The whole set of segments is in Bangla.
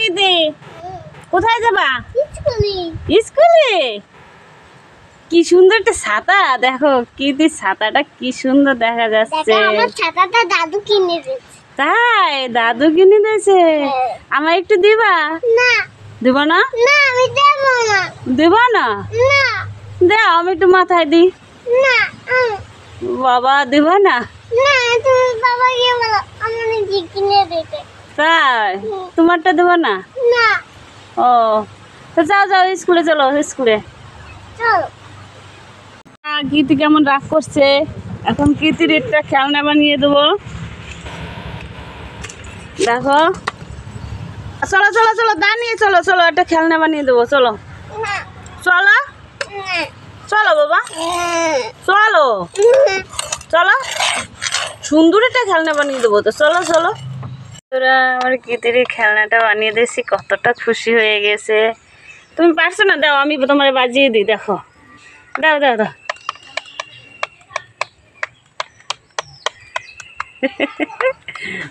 দিদি কোথায় যাবা? স্কুলে। কি সুন্দর একটা ছাতা, দেখো কিদি ছাতাটা কি সুন্দর দেখা যাচ্ছে। আমার ছাতাটা দাদু কিনে দিয়েছে। তাই দাদু কিনে দিয়েছে? আমার একটু দিবা? না। দিব না? না আমি দেব না। দিব না? না। দাও আমি একটু মাথায় দিই। না। বাবা দিব না? না তুমি বাবাকে বলো আমার কিনে দিতে। তাই তোমারটা দেব না? না। ও তো যাও যাও স্কুলে চলো, স্কুলে চলো। কীর্তি কেমন রাগ করছে, এখন কীর্তির একটা খেলনা বানিয়ে দেবো। দেখো চলো চলো চলো দাঁড়িয়ে চলো চলো একটা খেলনা বানিয়ে দেবো, চলো না। চলো চলো বাবা চলো চলো, সুন্দর একটা খেলনা বানিয়ে দেবো তো, চলো চলো। তোরা আমার কীর্তির খেলনাটা বানিয়ে দিয়েছি, কতটা খুশি হয়ে গেছে। তুমি পারছো না? দাও আমি তোমার বাজিয়ে দিই, দেখো দাও দাও দাও।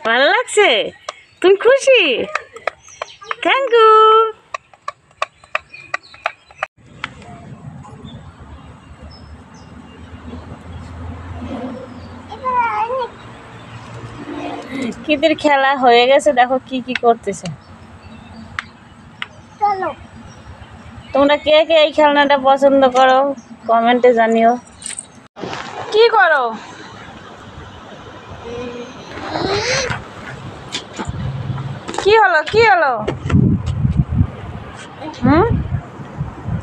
ভালো লাগছে? তুমি খুশি? Thank you. কিদের খেলা হয়ে গেছে, দেখো কি কি করতেছে। চলো। তোমরা কে কে এই খেলনাটা পছন্দ করো কমেন্টে জানিও। কি করো? কি হলো কি হলো?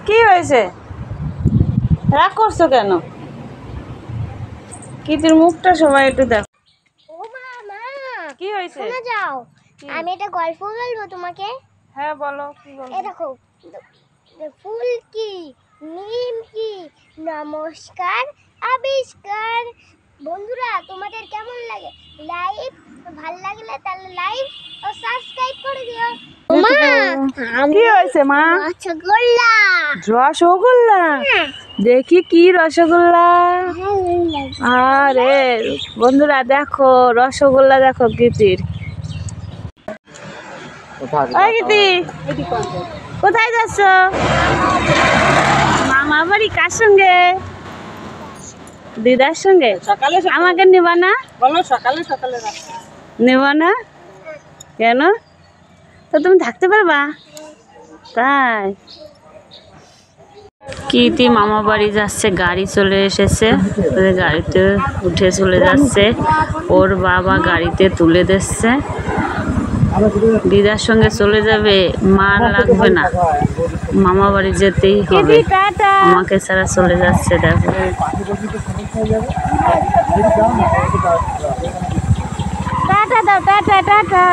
কি হয়েছে? রাগ করছো কেন? কিতির মুখটা সবাই একটু দেখো। ও মামা কি হয়েছে? শোনা যাও, আমি একটা গল্প বলবো তোমাকে। হ্যাঁ বলো, কি বলবো? এই দেখো, ফুল কি, নিম কি, নমস্কার আবিষ্কার। বন্ধুরা তোমাদের কেমন লাগে? লাইভ ভালো লাগলে তাহলে লাইভ ও সাবস্ক্রাইব করে দিও। মা কি হয়েছে মা? রসগোল্লা। রসগোল্লা? দেখি কি রসগোল্লা। আরে বন্ধুরা দেখো রসগোল্লা, দেখো গীতির। ওই গীতি কোথায় যাচ্ছ? মামা বাড়ি। কার সঙ্গে? দিদার সঙ্গে। আমাকে নিবা না? বলো সকালে সকালে নিবা না কেন? তো তুমি থাকতে পারবা? তাই কীর্তি মামা বাড়ি যাচ্ছে, গাড়ি চলে এসেছে, গাড়িতে উঠে চলে যাচ্ছে। ওর বাবা গাড়িতে তুলে দিচ্ছে, দিদার সঙ্গে চলে যাবে, মার লাগবে না, মামা বাড়ি যেতেই হবে, আমাকে ছাড়া চলে যাচ্ছে। দেখো টাটা দাও, টাটা টাটা।